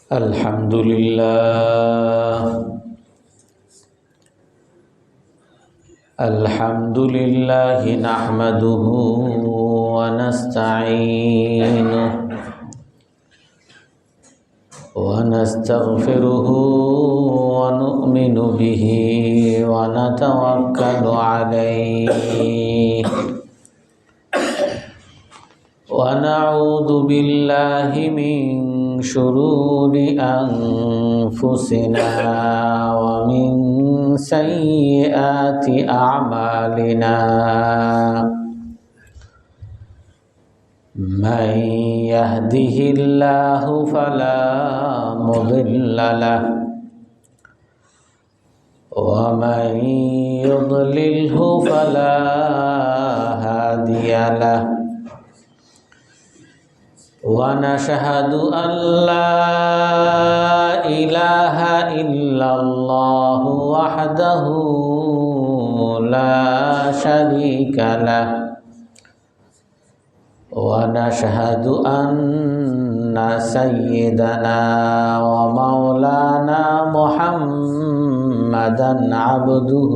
الحمد لله نحمده ونستعينه ونستغفره ونؤمن به ونتوكل عليه ونعوذ بالله من شرور أنفسنا ومن سيئات أعمالنا من يهده الله فلا مضل له ومن يضلله فلا هادي له ونشهد أن لا إله إلا الله وحده لا شريك له ونشهد أن سيدنا ومولانا محمدا عبده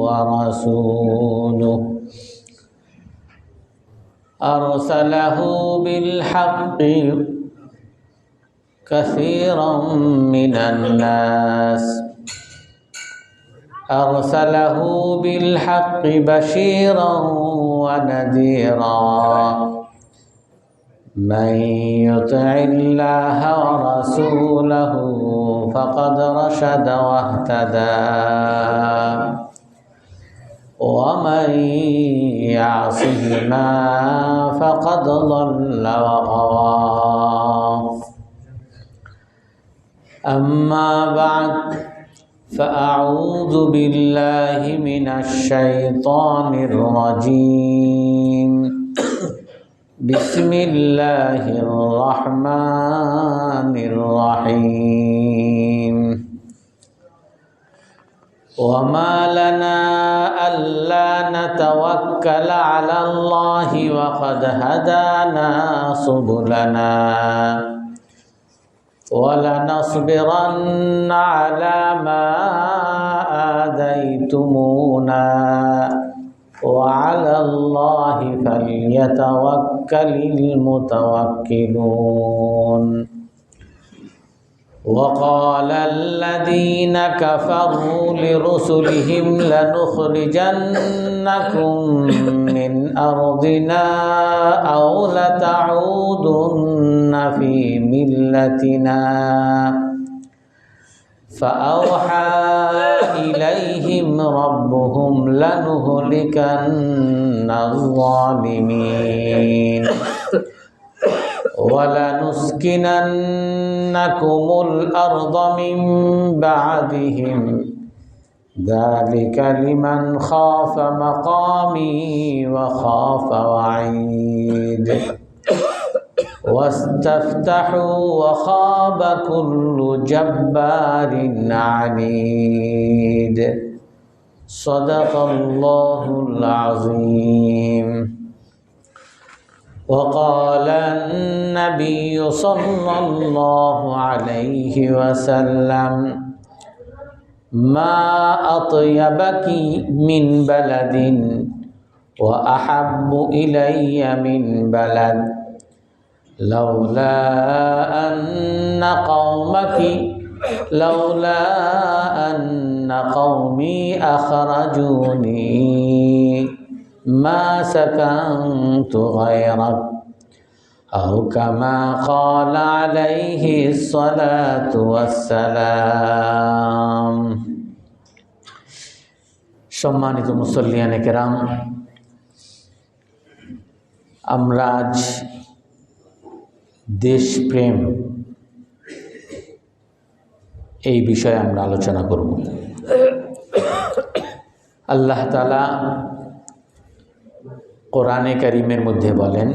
ورسوله أرسله بالحق كثيرا من الناس أرسله بالحق بشيرا ونذيرا من يطع الله ورسوله فقد رشد واهتدى ومن يعصهما فقد ضل وغوى أما بعد فأعوذ بالله من الشيطان الرجيم بسم الله الرحمن الرحيم وما لنا ألا نتوكل على الله وقد هدانا سبلنا ولنصبرن على ما آذيتمونا وعلى الله فليتوكل المتوكلون وقال الذين كفروا لرسلهم لنخرجنكم من أرضنا أو لتعودن في ملتنا فأوحى إليهم ربهم لنهلكن الظالمين ولنسكننكم الأرض من بعدهم ذلك لمن خاف مقامي وخاف وعيد واستفتحوا وخاب كل جبار عنيد صدق الله العظيم وقال النبي صلى الله عليه وسلم ما أطيبك من بلد وأحب إلي من بلد لولا أن قومي أخرجوني ما سكنت غيرك أو كما قال عليه الصلاة والسلام সম্মানিত মুসল্লিয়ানে কেরাম, আমরা আজ দেশপ্রেম এই বিষয়ে আমরা আলোচনা করব। আল্লাহ তাআলা কোরআনে কারীমের মধ্যে বলেন,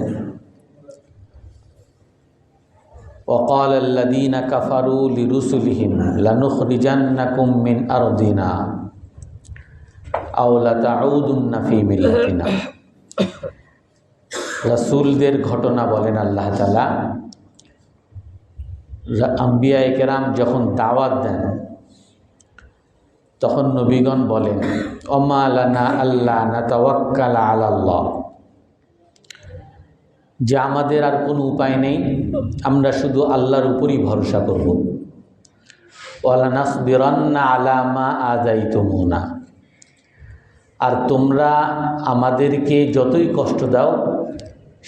وقال الذين كفروا لرسلهم لنخرجنكم من أرضنا أو لتعودن في ملتنا। রাসূলদের ঘটনা বলেন আল্লাহ তাআলা, আম্বিয়ায়ে কেরাম যখন দাওয়াত দেন তখন নবীগণ বলেন ওমা লানা আল্লাহ নাতাওয়াক্কালা আলাল্লাহ, যে আমাদের আর কোনো উপায় নেই, আমরা শুধু আল্লাহর উপরই ভরসা করব। ওয়ালা নাসবিরান্না আলা মা আযাইতুমুনা, আর তোমরা আমাদেরকে যতই কষ্ট দাও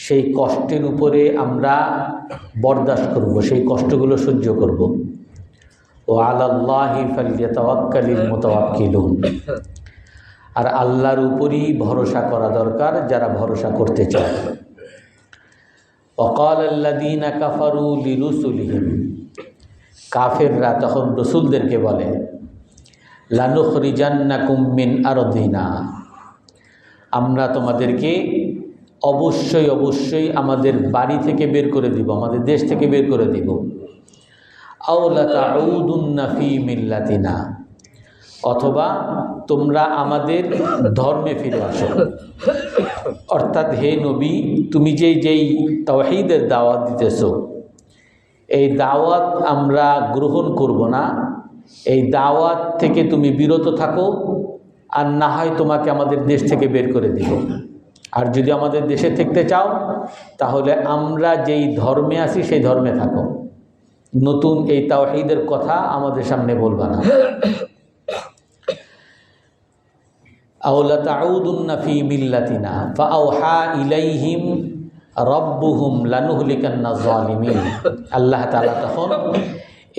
সেই কষ্টের উপরে আমরা বরদাস্ত করব, সেই কষ্টগুলো সহ্য করব। ও আলাল্লাহি ফালইয়াতাওয়াক্কালিল মুতাওয়াক্কিলুন, আর আল্লাহর উপরই ভরসা করা দরকার যারা ভরসা করতে চায়। ওয়াকাল আল্লাযীনা কাফারু লিরুসুলিহিম, কাফেররা তখন রসুলদেরকে বলে লানুখরিজান্নাকুম মিন আরদিনা, আমরা তোমাদেরকে অবশ্যই অবশ্যই আমাদের বাড়ি থেকে বের করে দিব, আমাদের দেশ থেকে বের করে দিব। আও লাতাউদুন্না ফি মিল্লাতিনা, অথবা তোমরা আমাদের ধর্মে ফিরে আসো। অর্থাৎ হে নবী, তুমি যেই তাওহীদের দাওয়াত দিতেছো, এই দাওয়াত আমরা গ্রহণ করব না, এই দাওয়াত থেকে তুমি বিরত থাকো, আর না হয় তোমাকে আমাদের দেশ থেকে বের করে দিব। আর যদি আমাদের দেশে থাকতে চাও তাহলে আমরা যেই ধর্মে আছি সেই ধর্মে থাকো, নতুন এই তাওহীদের কথা আমাদের সামনে বলবা না। আও লাতাউদুন্না ফি মিল্লাতিনা ফাআওহা ইলাইহিম রব্বুহুম লানুহলিকান্না যালিমিন, আল্লাহ তাআলা তখন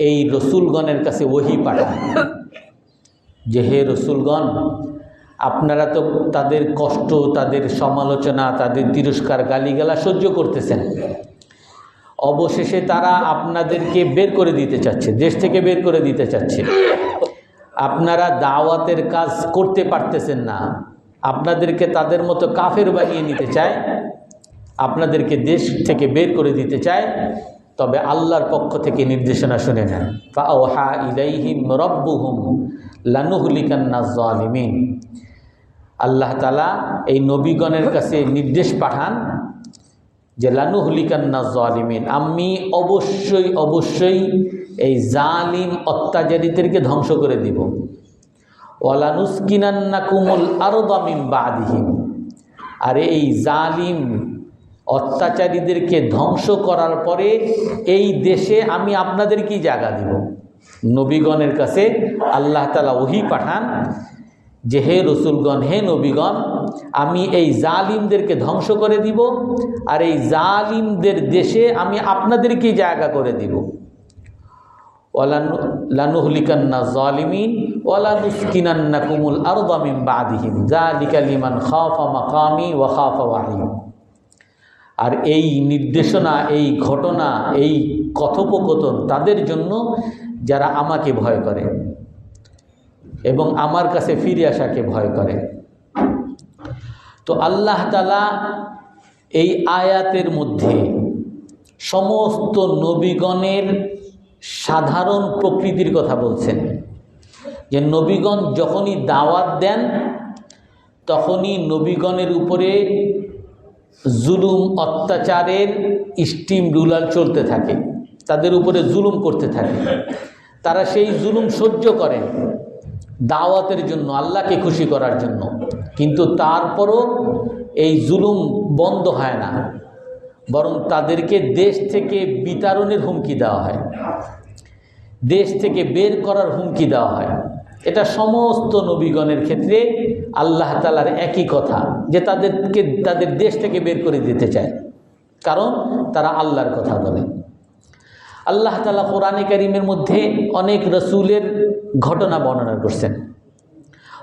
এই রসুলগণের কাছে ওহী পাঠান যে হে রসুলগণ, আপনারা তো তাদের কষ্ট, তাদের সমালোচনা, তাদের তিরস্কার, গালিগালা সহ্য করতেছেন, অবশেষে তারা আপনাদেরকে বের করে দিতে চাচ্ছে, দেশ থেকে বের করে দিতে চাচ্ছে। আপনারা দাওয়াতের কাজ করতে পারতেছেন না, আপনাদেরকে তাদের মতো কাফের বানিয়ে নিতে চায়, আপনাদেরকে দেশ থেকে বের করে দিতে চায়। তবে আল্লাহর পক্ষ থেকে নির্দেশনা শুনে নেন। ফাআওহা ইলাইহিম রব্বুহুম লানুহলিকান্না যালিমিন, আল্লাহ তাআলা এই নবীগণের কাছে নির্দেশ পাঠান যে লানুহলিকান্না যালিমিন, আমি অবশ্যই অবশ্যই এই জালিম অত্যাচারীদেরকে ধ্বংস করে দিব। ওয়ালানুসকিনান্নাকুমুল আরদা মিন বাদিহিম, আর এই জালিম অত্যাচারীদেরকে ধ্বংস করার পরে এই দেশে আমি আপনাদেরকেই জায়গা দিব। নবীগণের কাছে আল্লাহ তাআলা ওহী পাঠান যে হে রসুলগণ, হে নবীগণ, আমি এই জালিমদেরকে ধ্বংস করে দিব, আর এই জালিমদের দেশে আমি আপনাদেরকেই জায়গা করে দিব। লানুহলিকান্না যালিমিন ওয়ালানুসকিনান্নাকুমুল আরদা মিন বাদিহিম যালিকা লিমান খাফা মাকামি ওয়া খাফা ওয়াঈদ। আর এই নির্দেশনা, এই ঘটনা, এই কথোপকথন তাদের জন্য যারা আমাকে ভয় করে এবং আমার কাছে ফিরে আসাকে ভয় করে। তো আল্লাহ তাআলা এই আয়াতের মধ্যে সমস্ত নবীগণের সাধারণ প্রকৃতির কথা বলছেন, যে নবীগণ যখনই দাওয়াত দেন তখনই নবীগণের উপরে জুলুম অত্যাচারের স্টিম রুলার চলতে থাকে, তাদের উপরে জুলুম করতে থাকে। তারা সেই জুলুম সহ্য করেন দাওয়াতের জন্য, আল্লাহকে খুশি করার জন্য, কিন্তু তারপরও এই জুলুম বন্ধ হয় না, বরং তাদেরকে দেশ থেকে বিতাড়নের হুমকি দেওয়া হয়, দেশ থেকে বের করার হুমকি দেওয়া হয়। এটা সমস্ত নবীগণের ক্ষেত্রে আল্লাহ তাআলার একই কথা, যে তাদেরকে তাদের দেশ থেকে বের করে দিতে চায়, কারণ তারা আল্লাহর কথা বলে। আল্লাহ তাআলা কোরআনে কারীমের মধ্যে অনেক রসুলের ঘটনা বর্ণনা করছেন।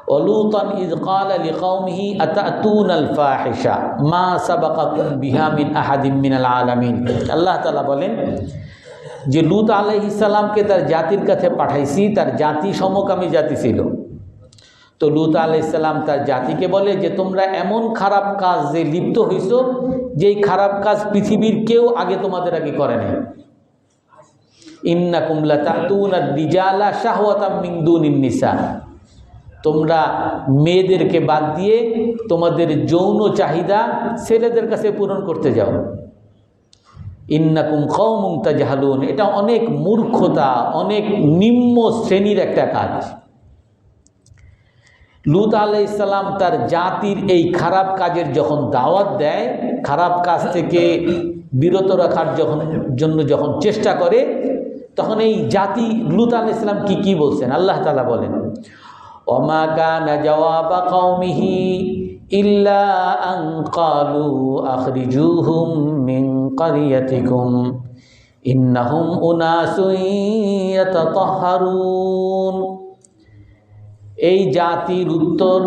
ওয়ালুতান ইয ক্বালা লিকাওমিহি আতাতুনাল ফাহিশা মা সাবাকাকুম বিহা মিন আহাদিম মিনাল আলামিন। আল্লাহ তাআলা বলেন যে লূত আলাইহিস সালামকে তার জাতির কাছে পাঠাইছি, তার জাতি সমকামী জাতি ছিল। তো লূত আলাইহিস সালাম তার জাতিকে বলে যে তোমরা এমন খারাপ কাজে লিপ্ত হইছো যেই খারাপ কাজ পৃথিবীর কেউ আগে তোমাদের আগে করে নাই। ইন্নাকুম লাতাতুনার রিজালা শাহওয়াতাম মিন দুনিন নিসা, তোমরা মেয়েদেরকে বাদ দিয়ে তোমাদের যৌন চাহিদা ছেলেদের কাছে পূরণ করতে যাও। ইন্নাকুম কওমুন তাজহালুন, এটা অনেক মূর্খতা, অনেক নিম্ন শ্রেণীর একটা কাজ। লূত আলাইহিস সালাম তার জাতির এই খারাপ কাজের যখন দাওয়াত দেয়, খারাপ কাজ থেকে বিরত রাখার জন্য যখন চেষ্টা করে, তখন এই জাতি লূত আলাইহিস সালাম কি বলছেন আল্লাহ তাআলা বলেন, ওমা কানা জাওয়াবা কওমিহি ইল্লা আন ক্বালু আখরিজুহুম মিন ক্বরিয়াতিকুম ইন্নাহুম উনাসুন ইয়াতাতাহহারুন। এই জাতির উত্তর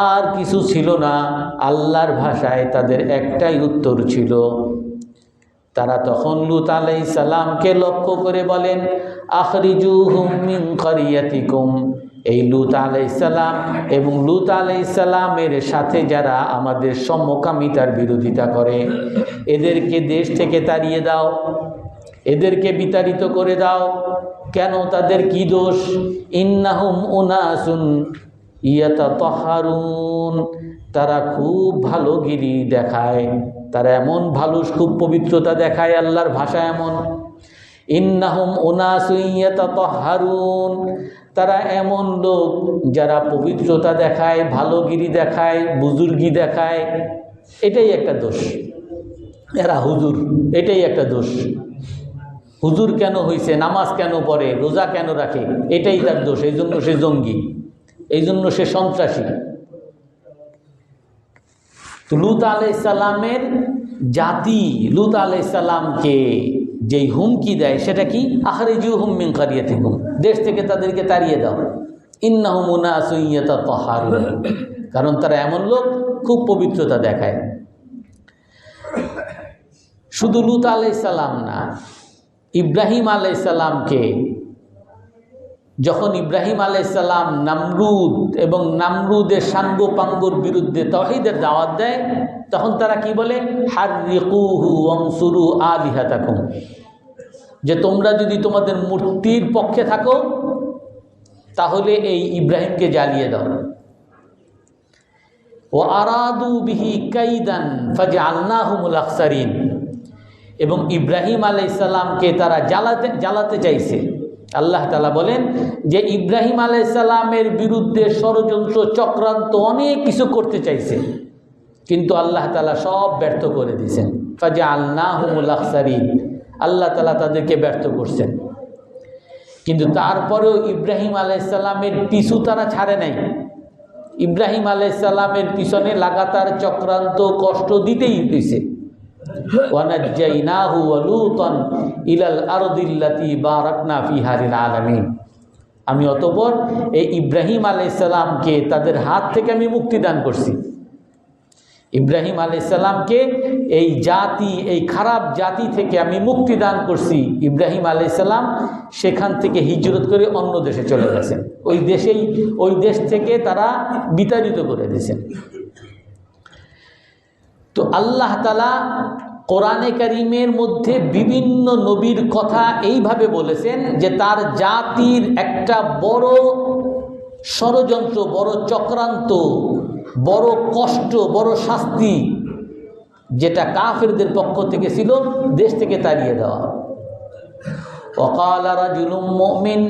আর কিছু ছিল না, আল্লাহর ভাষায় তাদের একটাই উত্তর ছিল। তারা তখন লূত আলাইহিস সালামকে লক্ষ্য করে বলেন, আখরিজুহুম মিন ক্বরিয়াতিকুম, এই লূত আলাইহিস সালাম এবং লূত আলাইহিস সালামের সাথে যারা আমাদের সমকামিতার বিরোধিতা করে, এদেরকে দেশ থেকে তাড়িয়ে দাও, এদেরকে বিতাড়িত করে দাও। কেন, তাদের কি দোষ? ইন্নাহুম উনাসুন ইয়াতাতাহহারুন, তারা খুব ভালো গিরি দেখায়, তারা এমন ভালো, খুব পবিত্রতা দেখায়, আল্লাহর ভাষা এমন। ইন্নাহুম উনাসুন ইয়াতাতাহহারুন, তারা এমন লোক যারা পবিত্রতা দেখায়, ভালোগিরি দেখায়, বুজুর্গি দেখায়, এটাই একটা দোষ। এরা হুজুর, এটাই একটা দোষ। হুজুর কেন হইছে, নামাজ কেন পড়ে, রোজা কেন রাখে, এটাই তার দোষ। এই জন্য সে জঙ্গি, এই জন্য সে সন্ত্রাসী। তো লূত আলাইহিস সালামের জাতি লূত আলাইহিস সালামকে যেই হুমকি দেয় সেটা কি? আখরিজুহুম মিন ক্বরিয়াতিকুম, দেশ থেকে তাদেরকে তাড়িয়ে দাও। ইন্নাহুম উনাসুন ইয়াতাতাহহারুন, কারণ তারা এমন লোক খুব পবিত্রতা দেখায়। শুধু লূত আলাইহিস সালাম না, ইব্রাহিম আলাইহিস সালামকে যখন ইব্রাহিম আলাইহিস সালাম নামরুদ এবং নামরুদের সাঙ্গপাঙ্গর বিরুদ্ধে তাওহীদের দাওয়াত দেয়, তখন তারা কি বলে? হাররিকুহু ওয়ানসুরু আলিহাতাকুম, যে তোমরা যদি তোমাদের মূর্তির পক্ষে থাকো তাহলে এই ইব্রাহিমকে জ্বালিয়ে দাও। ও আরাদু বিহি কাইদান ফাজআলনাহুমুল আখসারিন, এবং ইব্রাহিম আলাইহিস সালামকে তারা জ্বালাতে চাইছে। আল্লাহ তাআলা বলেন যে ইব্রাহিম আলাইহিস সালামের বিরুদ্ধে ষড়যন্ত্র, চক্রান্ত, অনেক কিছু করতে চাইছে, কিন্তু আল্লাহ তাআলা সব ব্যর্থ করে দিয়েছেন। ফাজআলনাহুমুল আখসারিন, আল্লাহ তাআলা তাদেরকে ব্যর্থ করছেন। কিন্তু তারপরেও ইব্রাহিম আলাইহিস সালামের পিছু তারা ছাড়ে নাই। ইব্রাহিম আলাইহিস সালামের পিছনে লাগাতার চক্রান্ত, কষ্ট দিতেই হইছে। ওয়ানাজ্জাইনাহু ওয়া লূতান ইলাল আরদিল্লাতী বারাকনা ফিহা লিল আলামিন, আমি অতঃপর এই ইব্রাহিম আলাইহিস সালামকে তাদের হাত থেকে আমি মুক্তি দান করছি। ইব্রাহিম আলাইহিস সালামকে এই জাতি, এই খারাপ জাতি থেকে আমি মুক্তি দান করছি। ইব্রাহিম আলাইহিস সালাম সেখান থেকে হিজরত করে অন্য দেশে চলে গেছেন, ওই দেশ থেকে তারা বিতাড়িত করে দিয়েছেন। তো আল্লাহ তাআলা কোরআনে কারীমের মধ্যে বিভিন্ন নবীর কথা এইভাবে বলেছেন যে তার জাতির একটা বড় ষড়যন্ত্র, বড় চক্রান্ত, বড় কষ্ট, বড় শাস্তি, যেটা কাফেরদের পক্ষ থেকে ছিল, দেশ থেকে তাড়িয়ে দেওয়া। ওয়াকালা রাজুলুম মুমিন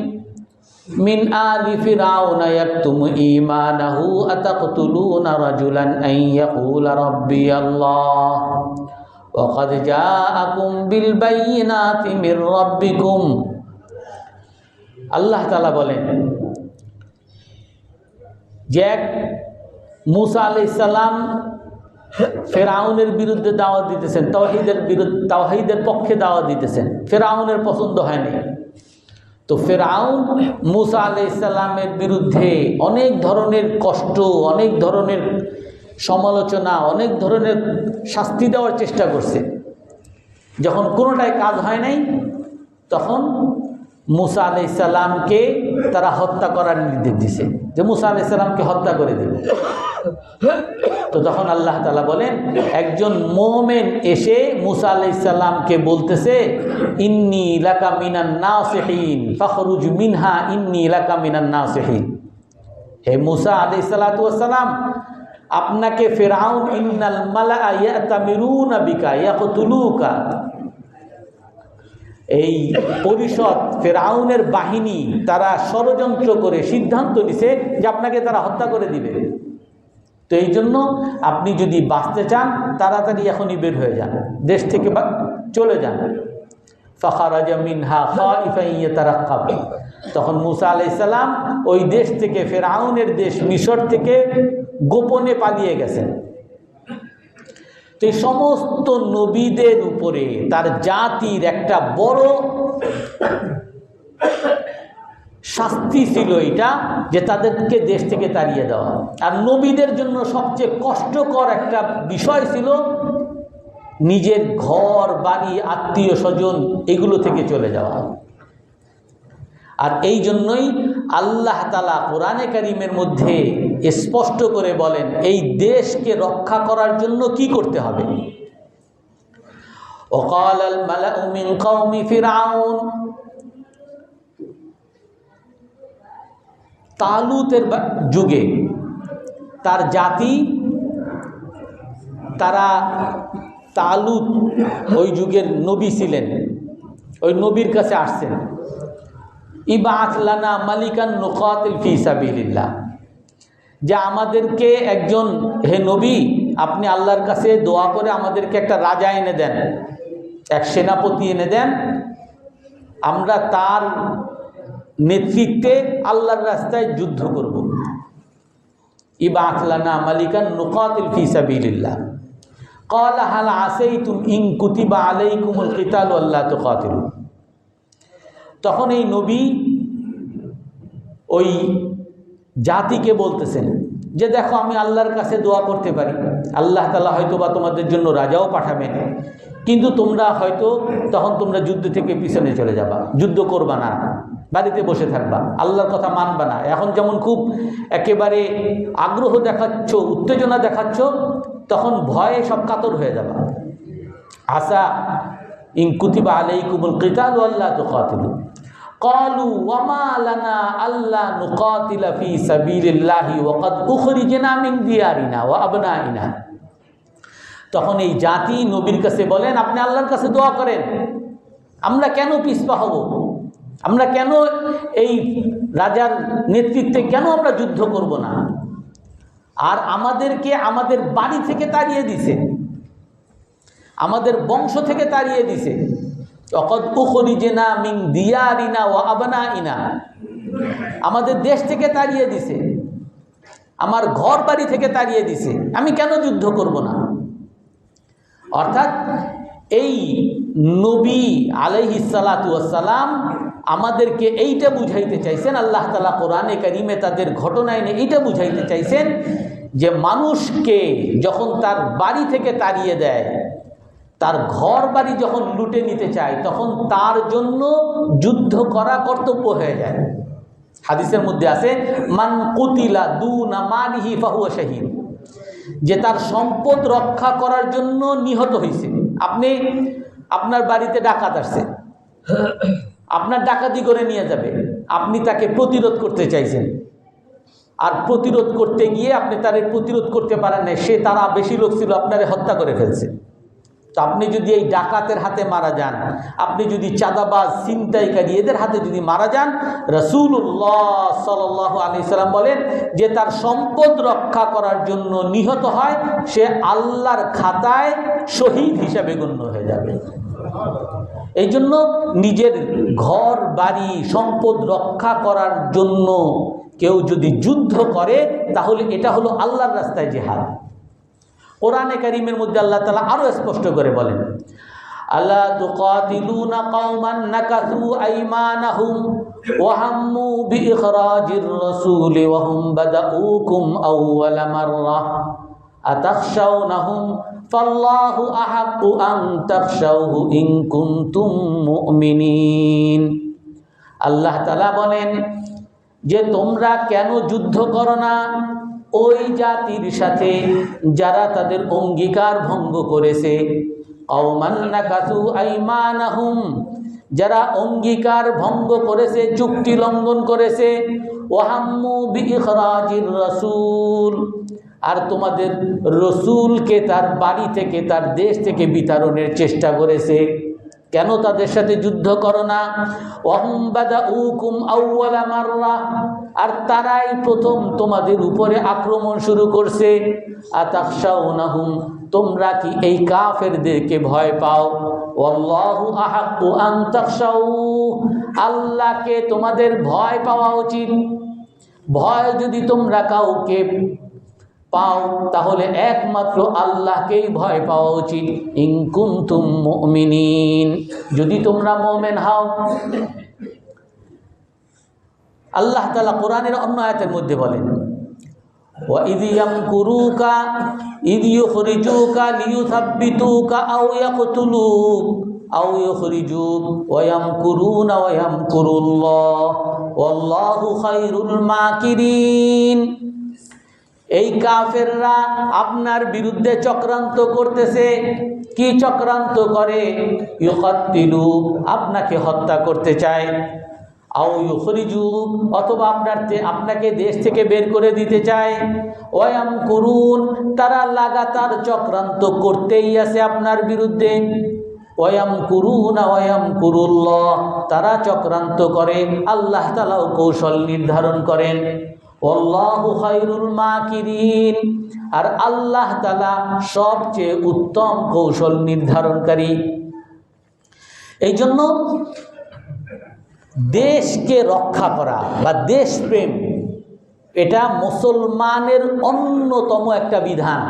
মিন আলি ফিরআউনা ইয়াকতুমু ঈমানাহু আতাকতুলুনা রাজুলান আন ইয়াকুলা রাব্বি আল্লাহ ওয়া ক্বাদ জাআকুম বিল বায়িনাতি মির রাব্বিকুম। আল্লাহ তাআলা বলেন যে মূসা আলাইহিস সালাম ফেরাউনের বিরুদ্ধে দাওয়াত দিতেছেন, তাওহীদের পক্ষে দাওয়াত দিতেছেন। ফেরাউনের পছন্দ হয়নি, তো ফেরাউন মূসা আলাইহিস সালামের বিরুদ্ধে অনেক ধরনের কষ্ট, অনেক ধরনের সমালোচনা, অনেক ধরনের শাস্তি দেওয়ার চেষ্টা করছে। যখন কোনোটাই কাজ হয় নাই, তখন মূসা আলাইহিস সালামকে তারা হত্যা করার নির্দেশ দিছে, যে মূসা আলাইহিস সালামকে হত্যা করে দেবে। তো তখন আল্লাহ তাআলা বলেন, একজন মুমিন এসে মূসা আলাইহিস সালামকে বলতেছে, ইন্নী লাকা মিনান নাসিহিন ফাখরুজ মিনহা ইন্নী লাকা মিনান নাসিহিন। হে মূসা আলাইহিস সালাতু ওয়াস সালাম, আপনাকে ফিরআউন ইন্নাল মালাআ ইয়াতামিরুনা বিকা ইয়াকতুলুকা, এই পরিষদ ফিরআউনের বাহিনী তারা ষড়যন্ত্র করে সিদ্ধান্ত নিছে যে আপনাকে তারা হত্যা করে দিবে। তো এই জন্য আপনি যদি বাঁচতে চান তাড়াতাড়ি এখনই বের হয়ে যান, দেশ থেকে চলে যান। ফাখারাজা মিনহা খাইফান ইয়াতারাক্কাব, তখন মূসা আলাইহিস সালাম ওই দেশ থেকে, ফিরআউনের দেশ মিশর থেকে গোপনে পালিয়ে গেছেন। তো এই সমস্ত নবীদের উপরে তার জাতির একটা বড় শাস্তি ছিল এটা, যে তাদেরকে দেশ থেকে তাড়িয়ে দেওয়া। আর নবীদের জন্য সবচেয়ে কষ্টকর একটা বিষয় ছিল নিজের ঘর বাড়ি আত্মীয় স্বজন এগুলো থেকে চলে যাওয়া। আর এই জন্যই আল্লাহ তাআলা কোরআনে কারীমের মধ্যে স্পষ্ট করে বলেন এই দেশকে রক্ষা করার জন্য কি করতে হবে। وقال الملأ من قوم فرعون, তালুতের যুগে তার জাতি, তারা তালুত ওই যুগের নবী ছিলেন, ওই নবীর কাছে আসছেন, ইবাআস লানা মালিকান নুকাতিল ফি সাবিলিল্লাহ, যে আমাদেরকে একজন, হে নবী আপনি আল্লাহর কাছে দোয়া করে আমাদেরকে একটা রাজা এনে দেন, এক সেনাপতি এনে দেন, আমরা তার নেতৃত্বে আল্লাহর রাস্তায় যুদ্ধ করব। ইবাআস লানা মালিকান নুকাতিল ফি সাবিলিল্লাহ। ক্বালা হাল আসাইতুম ইন কুতিবা আলাইকুমুল কিতালু আল্লা তুকাতিলু। তখন এই নবী ওই জাতিকে বলতেছেন যে দেখো আমি আল্লাহর কাছে দোয়া করতে পারি, আল্লাহ তাআলা হয়তো বা তোমাদের জন্য রাজাও পাঠাবেন, কিন্তু তোমরা হয়তো তখন তোমরা যুদ্ধ থেকে পিছনে চলে যাবা, যুদ্ধ করবা না, বাড়িতে বসে থাকবা, আল্লাহর কথা মানবা না। এখন যেমন খুব একেবারে আগ্রহ দেখাচ্ছ, উত্তেজনা দেখাচ্ছ, তখন ভয়ে সব কাতর হয়ে যাবা। আসা ইন কুতিবা আলাইকুমুল কিতালু আল্লা তুকাতিলু। ক্বালু ওয়ামা লানা আল্লা নুকাতিলা ফি সাবিলিল্লাহি ওয়া ক্বাদ উখরিজনা মিন দিয়ারিনা ওয়া আবনাইনা। তখন এই জাতি নবীর কাছে বলেন আপনি আল্লাহর কাছে দোয়া করেন, আমরা কেন পিছপা হব, আমরা কেন এই রাজার নেতৃত্বে কেন আমরা যুদ্ধ করব না, আর আমাদেরকে আমাদের বাড়ি থেকে তাড়িয়ে দিছে, আমাদের বংশ থেকে তাড়িয়ে দিছে। ওয়াকাদ উখরিজনা মিন দিয়ারিনা ওয়া আবনাইনা, আমাদের দেশ থেকে তাড়িয়ে দিছে, আমার ঘর বাড়ি থেকে তাড়িয়ে দিছে, আমি কেন যুদ্ধ করব না। অর্থাৎ এই নবী আলাইহিস সালাতু ওয়াস সালাম আমাদেরকে এইটা বুঝাইতে চাইছেন, আল্লাহ তাআলা কোরআনে কারীমে তাদের ঘটনা এনে এইটা বুঝাইতে চাইছেন যে মানুষকে যখন তার বাড়ি থেকে তাড়িয়ে দেয়, তার ঘর বাড়ি যখন লুটে নিতে চায়, তখন তার জন্য যুদ্ধ করা কর্তব্য হয়ে যায়। হাদিসের মধ্যে আছে মান কুতিলা দুনা মালিহি ফাহুয়া শাহীদ, যে তার সম্পদ রক্ষা করার জন্য নিহত হয়েছে। আপনি আপনার বাড়িতে ডাকাত আসছে, আপনার ডাকাতি করে নিয়ে যাবে, আপনি তাকে প্রতিরোধ করতে চাইছেন, আর প্রতিরোধ করতে গিয়ে আপনি তারে প্রতিরোধ করতে পারেন না, সে তারা বেশি লোক ছিল, আপনারে হত্যা করে ফেলছে। তো আপনি যদি এই ডাকাতের হাতে মারা যান, আপনি যদি চাঁদাবাজ ছিনতাইকারী এদের হাতে যদি মারা যান, রাসূলুল্লাহ সাল্লাল্লাহু আলাইহি সাল্লাম বলেন যে তার সম্পদ রক্ষা করার জন্য নিহত হয়, সে আল্লাহর খাতায় শহীদ হিসাবে গণ্য হয়ে যাবে। এই জন্য নিজের ঘর বাড়ি সম্পদ রক্ষা করার জন্য কেউ যদি যুদ্ধ করে, তাহলে এটা হলো আল্লাহর রাস্তায় জিহাদ। কোরআনে কারীমের মধ্যে আল্লাহ তাআলা আরো স্পষ্ট করে বলেন, আলা তুকাতিলুনা কওমান নাকাসু আইমানাহুম ওয়া হাম্মু বিইখরাজির রাসূলি ওয়া হুম বাদাউকুম আউওয়ালা মাররা আতাখশাউনাহুম ফাল্লাহু আহাক্কু আন তাখশাউহু ইন কুনতুম মুমিনিন। আল্লাহ তাআলা বলেন যে তোমরা কেন যুদ্ধ করো না ওই জাতির সাথে যারা তাদের অঙ্গীকার ভঙ্গ করেছে। কওমান নাকাসু আইমানাহুম, যারা অঙ্গীকার ভঙ্গ করেছে, চুক্তি লঙ্ঘন করেছে। ওয়াহাম্মু বিইখরাজির রাসূল, আর তোমাদের রসুলকে তার বাড়ি থেকে, তার দেশ থেকে বিতাড়নের চেষ্টা করেছে। কেন তাদের সাথে যুদ্ধ করো না? ওয়াহুম বাদাউকুম আউওয়ালা মাররা, আর তারাই প্রথম তোমাদের উপরে আক্রমণ শুরু করছে। আতাখশাউনাহুম, তোমরা কি এই কাফেরদেরকে ভয় পাও? ওয়াল্লাহু আহাক্কু আন তাখশাউ, আল্লাহকে তোমাদের ভয় পাওয়া উচিত। ভয় যদি তোমরা কাউকে পাও তাহলে একমাত্র আল্লাহকেই ভয় পাওয়া উচিত। ইন কুনতুম মুমিনিন, যদি তোমরা মুমিন হও। আল্লাহ তাআলা কোরআনের অন্য আয়াতের মধ্যে বলেন, ওয়া ইয ইয়ামকুরুকা ইয ইউখরিজুকা লিইউসাব্বিতুকা আও ইয়াকতুলুক আও ইউখরিজুক ওয়া ইয়ামকুরুনা ওয়া ইয়ামকুরুল্লাহ ওয়াল্লাহু খায়রুল মাকিরিন। এই কাফেররা আপনার বিরুদ্ধে চক্রান্ত করতেছে। কি চক্রান্ত করে? ইউকাত্তিলুক, আপনাকে হত্যা করতে চায়। আও ইউখরিজুক, অথবা আপনাকে দেশ থেকে বের করে দিতে চায়। ওয়া ইয়ামকুরুন, তারা লাগাতার চক্রান্ত করতেই আছে আপনার বিরুদ্ধে। ওয়া ইয়ামকুরুনা ওয়া ইয়ামকুরুল্লাহ, তারা চক্রান্ত করে, আল্লাহ তাআলাও কৌশল নির্ধারণ করেন। আল্লাহু খায়রুল মাকিরিন, আর আল্লাহ তাআলা সবচেয়ে উত্তম কৌশল নির্ধারণকারী। এই জন্য দেশকে রক্ষা করা বা দেশপ্রেম, এটা মুসলমানের অন্যতম একটা বিধান।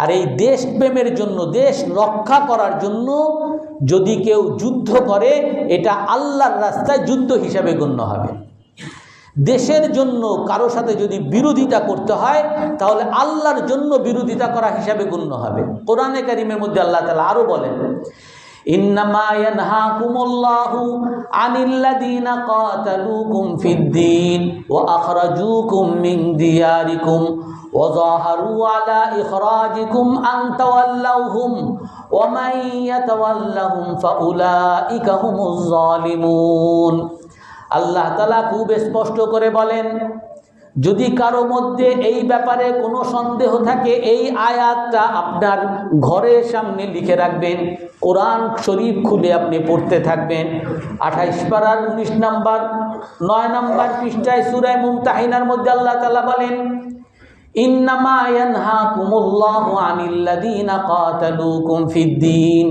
আর এই দেশপ্রেমের জন্য, দেশ রক্ষা করার জন্য যদি কেউ যুদ্ধ করে, এটা আল্লাহর রাস্তায় যুদ্ধ হিসাবে গণ্য হবে। দেশের জন্য কারো সাথে যদি বিরোধিতা করতে হয় তাহলে আল্লাহর জন্য বিরোধিতা করা হিসাবে গণ্য হবে। কোরআনে কারীমের মধ্যে আল্লাহ তাআলা আরো বলেন, ইন্নামা ইয়ানহাকুমুল্লাহু আনিল্লাযীনা কাতালুকুম ফিদ্দীন ওয়া আখরাজুকুম মিন দিয়ারিকুম ওয়া যাহারু আলা ইখরাজিকুম আন তাওয়াল্লাউহুম ওয়া মান ইয়াতাওয়াল্লাহুম ফাউলাইকা হুমুজ জালিমুন। আল্লাহ তাআলা খুব স্পষ্ট করে বলেন, যদি কারো মধ্যে এই ব্যাপারে কোনো সন্দেহ থাকে, এই আয়াতটা আপনার ঘরের সামনে লিখে রাখবেন, কোরআন শরীফ খুলে আপনি পড়তে থাকবেন। 28 পারার 19 নম্বর 9 নম্বর পৃষ্ঠায় সূরা মুমতাহিনার মধ্যে আল্লাহ তাআলা বলেন, ইন্নামা ইয়ানহাকুমুল্লাহু আনিল্লাযীনা কাতালুকুম ফিদ্দীন,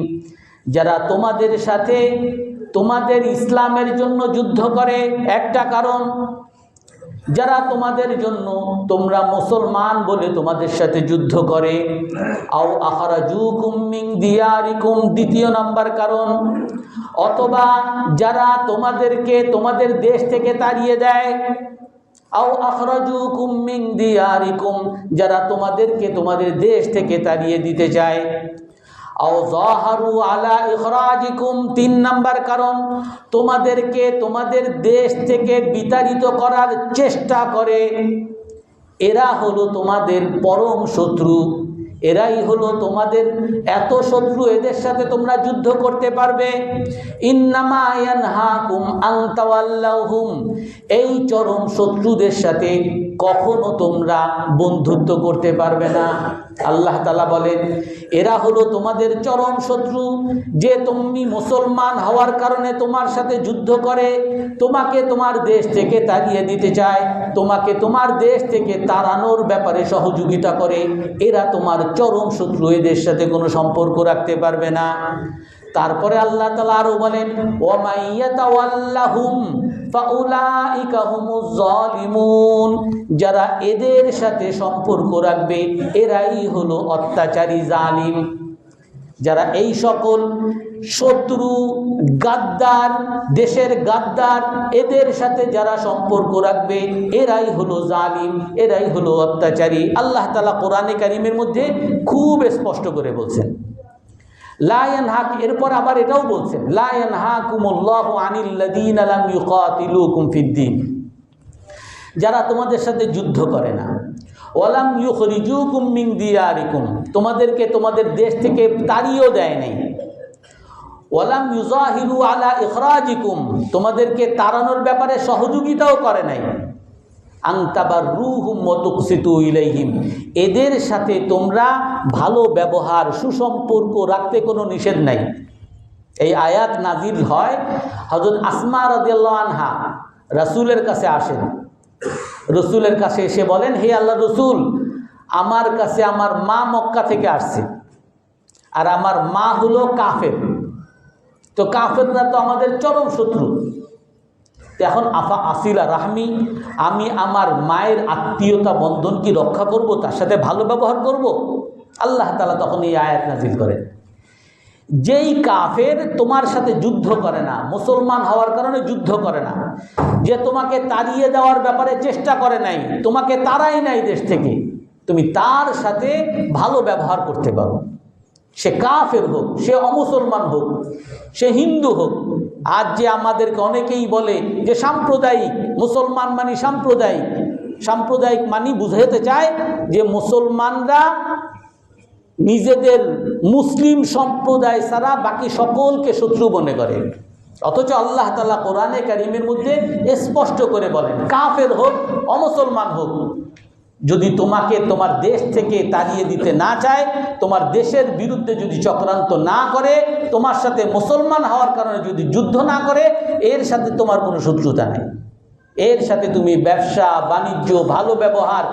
যারা তোমাদের সাথে তোমাদের ইসলামের জন্য যুদ্ধ করে, একটা কারণ, যারা তোমাদের জন্য, তোমরা মুসলমান বলে তোমাদের সাথে যুদ্ধ করে। আও আখরাজুকুম মিন দিয়ারিকুম, দ্বিতীয় নাম্বার কারণ, অথবা যারা তোমাদেরকে তোমাদের দেশ থেকে তাড়িয়ে দেয়। আও আখরাজুকুম মিন দিয়ারিকুম, যারা তোমাদেরকে তোমাদের দেশ থেকে তাড়িয়ে দিতে চায়। আও যাহারু আলা ইখরাজিকুম, 3 নাম্বার কারণ, তোমাদেরকে তোমাদের দেশ থেকে বিতাড়িত করার চেষ্টা করে। এরা হলো তোমাদের পরম শত্রু, এরাই হলো তোমাদের এত শত্রু, এদের সাথে তোমরা যুদ্ধ করতে পারবে। ইন্নামা ইয়ানহাকুম আন তাওয়াল্লাহুম, এই চরম শত্রুদের সাথে কখনো তোমরা বন্ধুত্ব করতে পারবে না। আল্লাহ তাআলা বলেন, এরা হলো তোমাদের চরম শত্রু, যে তুমি মুসলমান হওয়ার কারণে তোমার সাথে যুদ্ধ করে, তোমাকে তোমার দেশ থেকে তাড়িয়ে দিতে চায়, তোমাকে তোমার দেশ থেকে তাড়ানোর ব্যাপারে সহযোগিতা করে। এরা তোমার চরম শত্রু, এদের সাথে কোনো সম্পর্ক রাখতে পারবে না। তারপরে আল্লাহ তাআলা আরো বলেন, ওয়া মাইয়াতাওয়াল্লাহুম ফাউলাইকা হুমুজ জালিমুন, যারা এদের সাথে সম্পর্ক রাখবে এরাই হলো অত্যাচারী, জালিম। যারা এই সকল শত্রু, গাদ্দার, দেশের গাদ্দার, এদের সাথে যারা সম্পর্ক রাখবে এরাই হলো জালিম, এরাই হলো অত্যাচারী। আল্লাহ তাআলা কোরআনে কারীমের মধ্যে খুব স্পষ্ট করে বলছেন। লা ইয়ানহাক, এরপর আবার এটাও বলছেন, লা ইয়ানহাকুমুল্লাহু আনিল্লাযীনা লাম ইউকাতিলুকুম ফিদ্দীন, যারা তোমাদের সাথে যুদ্ধ করে না। ওয়ালাম ইউখরিজুকুম মিন দিয়ারিকুম, তোমাদেরকে তোমাদের দেশ থেকে তাড়িয়েও দেয় নাই। ওয়ালাম ইউজাহিরু আলা ইখরাজিকুম, তোমাদেরকে তাড়ানোর ব্যাপারে সহযোগিতাও করে নাই। আন তাবাররুহুম ওয়া তুকসিতু ইলাইহিম, এদের সাথে তোমরা ভালো ব্যবহার সুসম্পর্ক রাখতে কোনো নিষেধ নাই। এই আয়াত নাজিল হয় হযরত আসমা রাদিয়াল্লাহু আনহা রাসূলের কাছে আসেন। রসুলের কাছে এসে বলেন, হে আল্লাহ রসুল, আমার কাছে আমার মা মক্কা থেকে আসছে, আর আমার মা হলো কাফের। তো কাফেররা তো আমাদের চরম শত্রু। তো এখন আফা আসিলা রাহমি, আমি আমার মায়ের আত্মীয়তা বন্ধন কি রক্ষা করব, তার সাথে ভালো ব্যবহার করব? আল্লাহ তাআলা তখন এই আয়াত নাজিল করেন, যেই কাফের তোমার সাথে যুদ্ধ করে না, মুসলমান হওয়ার কারণে যুদ্ধ করে না, যে তোমাকে তাড়িয়ে দেওয়ার ব্যাপারে চেষ্টা করে নাই, তোমাকে তাড়াই নাই দেশ থেকে, তুমি তার সাথে ভালো ব্যবহার করতে পারো। সে কাফের হোক, সে অমুসলমান হোক, সে হিন্দু হোক। আজ যে আমাদেরকে অনেকেই বলে যে সাম্প্রদায়িক, মুসলমান মানি সাম্প্রদায়িক, সাম্প্রদায়িক মানি বুঝাতে চায় যে মুসলমানরা নিজেদের মুসলিম সম্প্রদায় ছাড়া বাকি সকলকে শত্রু মনে করে। অথচ আল্লাহ তাআলা কোরআনে কারীমের মধ্যে স্পষ্ট করে বলেন, কাফের হোক অমুসলমান হোক, যদি তোমাকে তোমার দেশ থেকে তাড়িয়ে দিতে না চায়, তোমার দেশের বিরুদ্ধে যদি চক্রান্ত না করে, তোমার সাথে মুসলমান হওয়ার কারণে যদি যুদ্ধ না করে, এর সাথে তোমার কোনো শত্রুতা নেই। এর সাথে তুমি ব্যবসা বাণিজ্য, ভালো ব্যবহার,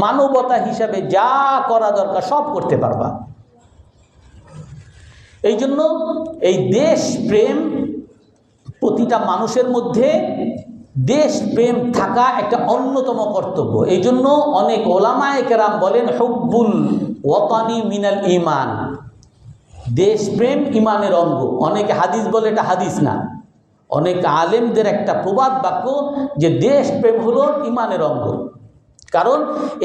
মানবতা হিসাবে যা করা দরকার সব করতে পারবা। এই জন্য এই দেশ প্রেম, প্রতিটা মানুষের মধ্যে দেশ প্রেম থাকা একটা অন্যতম কর্তব্য। এই জন্য অনেক ওলামায়ে কেরাম বলেন, হুব্বুল ওয়াতানি মিনাল ঈমান, দেশ প্রেম ঈমানের অঙ্গ। অনেকে হাদিস বলে, এটা হাদিস না, অনেক আলেমদের একটা প্রবাদ বাক্য যে দেশ প্রেম হলো ঈমানের অঙ্গ। কারণ